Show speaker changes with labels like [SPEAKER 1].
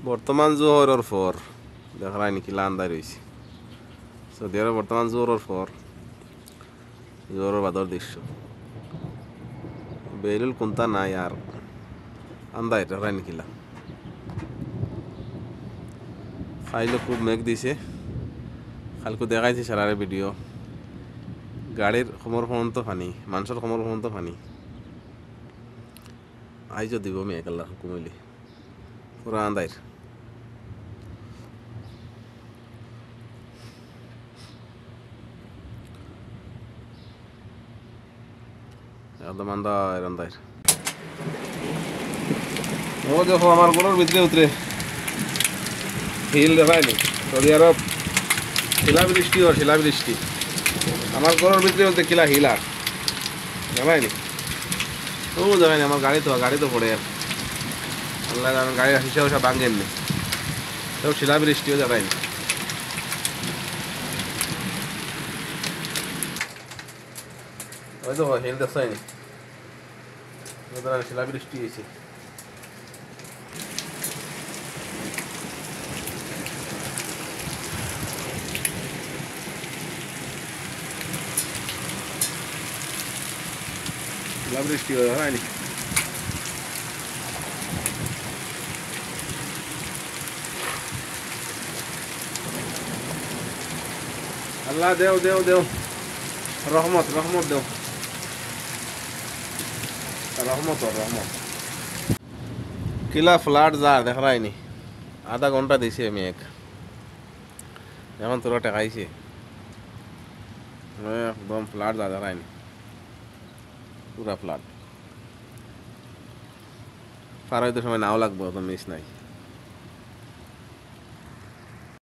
[SPEAKER 1] বর্তমান জোহরের পর দেখা নাকি লান্দায় রয়েছে সৌদি আরব বর্তমান জোহরের পর জোহরের বাদর দৃশ্য বেলুল কোনটা নাই আর আন্দায় দেখা নাকিলা ফাইলে খুব মেঘ দিছে কালকে দেখাইছে সারারে ভিডিও গাড়ির খমর ফমন্ত ফানি মানুষের খমর ফমন্ত ফানি আইজো দিব মেঘ আল্লাহ হুকুমিলি পুরা আন্দায় একদম আন্দায় আন্দায় ও দেখো আমার গরুর ভিতরে উতরে হিল দেখায়নি সৌদি আরব শিলাবৃষ্টি ও শিলাবৃষ্টি আমার গরুর ভিতরে বলতে কিলা হিল আর দেখায়নি ও দেখায়নি আমার গাড়ি তো পড়ে আল্লাহ গাড়ির হিসাব সব ভাঙেননি সব শিলাবৃষ্টিও দেখায়নি ওই তো হিল দেখায়নি শিলাবৃষ্টি হয়েছে শিলাবৃষ্টি হয়নি আল্লাহ দেও দেও দেও রহমত রহমত দেও রহমত রহমত কিলা ফ্লাট যার দেখায়নি আধা ঘন্টা দিছে মেঘ এখন তোরা টেকাইছে একদম ফ্লাট যা দেখায়নি পুরা ফ্লাট পার হইতে সময় নাও লাগবো তো মিস নাই